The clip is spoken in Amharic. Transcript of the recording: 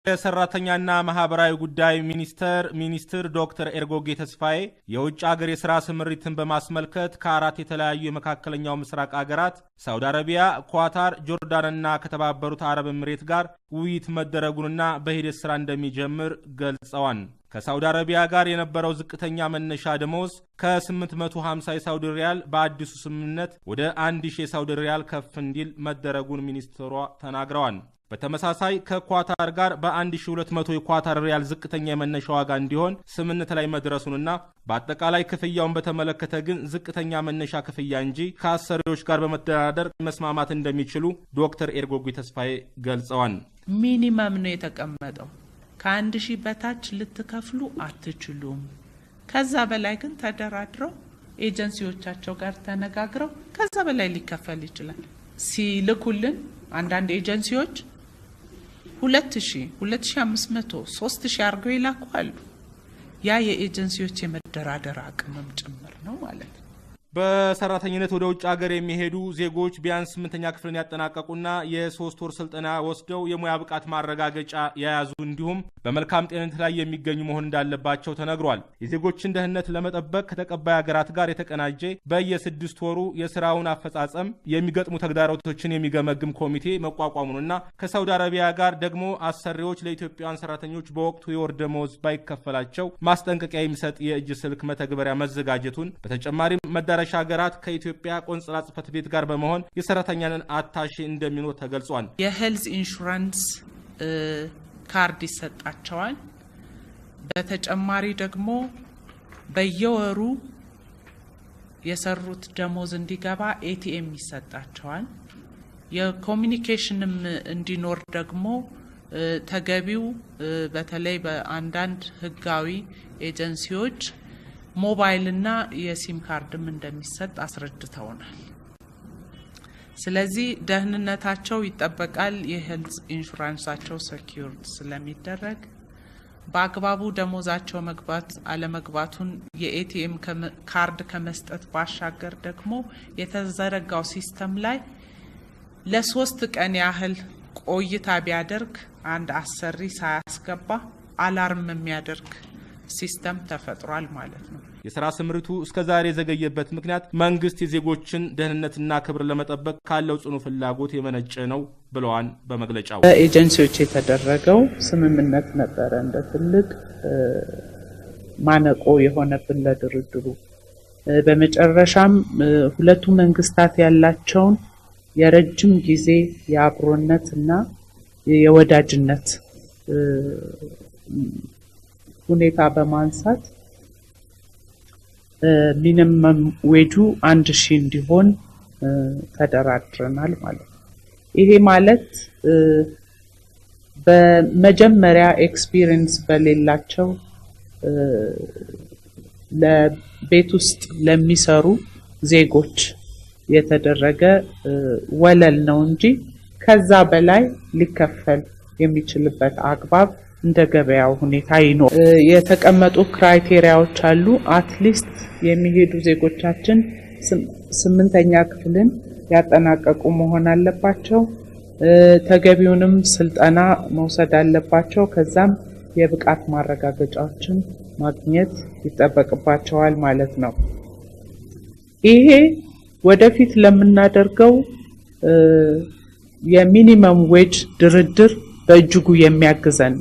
የሰራተኛና ማህበራዊ ጉዳይ ሚኒስትር ዶክተር ኤርጎጌ ተስፋዬ የውጭ ሀገር የሥራ ስምሪትን በማስመልከት ከአራት የተለያዩ የመካከለኛው ምስራቅ ሀገራት ሳውዲ አረቢያ፣ ኳታር፣ ጆርዳንና ከተባበሩት አረብ ኤምሬት ጋር ውይይት መደረጉንና በሂደት ስራ እንደሚጀምር ገልጸዋል። ከሳውዲ አረቢያ ጋር የነበረው ዝቅተኛ መነሻ ደሞዝ ከ850 የሳውዲ ሪያል በአዲሱ ስምምነት ወደ 1000 የሳውዲ ሪያል ከፍ እንዲል መደረጉን ሚኒስትሯ ተናግረዋል። በተመሳሳይ ከኳታር ጋር በ1200 የኳታር ሪያል ዝቅተኛ የመነሻ ዋጋ እንዲሆን ስምምነት ላይ መድረሱንና በአጠቃላይ ክፍያውን በተመለከተ ግን ዝቅተኛ መነሻ ክፍያ እንጂ ከአሰሪዎች ጋር በመደራደር መስማማት እንደሚችሉ ዶክተር ኤርጎጌ ተስፋዬ ገልጸዋል። ሚኒመም ነው የተቀመጠው። ከ1000 በታች ልትከፍሉ አትችሉም። ከዛ በላይ ግን ተደራድረው ኤጀንሲዎቻቸው ጋር ተነጋግረው ከዛ በላይ ሊከፈል ይችላል። ሲልኩልን አንዳንድ ኤጀንሲዎች 2000 2500 3000 አርገው ይላኳሉ። ያ የኤጀንሲዎች የመደራደር አቅምም ጭምር ነው ማለት ነው። በሰራተኝነት ወደ ውጭ ሀገር የሚሄዱ ዜጎች ቢያንስ 8ኛ ክፍልን ያጠናቀቁና የ3 ወር ስልጠና ወስደው የሙያ ብቃት ማረጋገጫ የያዙ እንዲሁም በመልካም ጤንነት ላይ የሚገኙ መሆን እንዳለባቸው ተነግሯል። የዜጎችን ደህንነት ለመጠበቅ ከተቀባይ ሀገራት ጋር የተቀናጀ በየ6 ወሩ የስራውን አፈጻጸም የሚገጥሙ ተግዳሮቶችን የሚገመግም ኮሚቴ መቋቋሙንና ከሳውዲ አረቢያ ጋር ደግሞ አሰሪዎች ለኢትዮጵያውያን ሰራተኞች በወቅቱ የወር ደመወዝ ባይከፈላቸው ማስጠንቀቂያ የሚሰጥ የእጅ ስልክ መተግበሪያ መዘጋጀቱን በተጨማሪም መዳረሻ ሀገራት ከኢትዮጵያ ቆንጽላ ጽሕፈት ቤት ጋር በመሆን የሰራተኛን አታሺ እንደሚኖር ተገልጿል። የሄልዝ ኢንሹራንስ ካርድ ይሰጣቸዋል። በተጨማሪ ደግሞ በየወሩ የሰሩት ደሞዝ እንዲገባ ኤቲኤም ይሰጣቸዋል። የኮሙኒኬሽንም እንዲኖር ደግሞ ተገቢው በተለይ በአንዳንድ ህጋዊ ኤጀንሲዎች ሞባይልና የሲም ካርድም እንደሚሰጥ አስረድተውናል። ስለዚህ ደህንነታቸው ይጠበቃል። የሄልዝ ኢንሹራንሳቸው ሴኩርድ ስለሚደረግ በአግባቡ ደሞዛቸው መግባት አለመግባቱን የኤቲኤም ካርድ ከመስጠት ባሻገር ደግሞ የተዘረጋው ሲስተም ላይ ለ3 ቀን ያህል ቆይታ ቢያደርግ አንድ አሰሪ ሳያስገባ አላርም የሚያደርግ ሲስተም ተፈጥሯል ማለት ነው። የሥራ ስምሪቱ እስከዛሬ የዘገየበት ምክንያት መንግስት የዜጎችን ደህንነትና ክብር ለመጠበቅ ካለው ጽኑ ፍላጎት የመነጨ ነው ብለዋል። በመግለጫው በኤጀንሲዎች የተደረገው ስምምነት ነበረ እንደ ትልቅ ማነቆ የሆነብን ለድርድሩ። በመጨረሻም ሁለቱ መንግስታት ያላቸውን የረጅም ጊዜ የአብሮነትና የወዳጅነት ሁኔታ በማንሳት ሚኒመም ዌጁ 1000 እንዲሆን ተደራድረናል ማለት ነው። ይሄ ማለት በመጀመሪያ ኤክስፒሪየንስ በሌላቸው ለቤት ውስጥ ለሚሰሩ ዜጎች የተደረገ ወለል ነው እንጂ ከዛ በላይ ሊከፈል የሚችልበት አግባብ እንደ ገበያው ሁኔታ ይኖር። የተቀመጡ ክራይቴሪያዎች አሉ። አትሊስት የሚሄዱ ዜጎቻችን 8ኛ ክፍልን ያጠናቀቁ መሆን አለባቸው። ተገቢውንም ስልጠና መውሰድ አለባቸው። ከዛም የብቃት ማረጋገጫዎችን ማግኘት ይጠበቅባቸዋል ማለት ነው። ይሄ ወደፊት ለምናደርገው የሚኒመም ዌጅ ድርድር በእጅጉ የሚያግዘን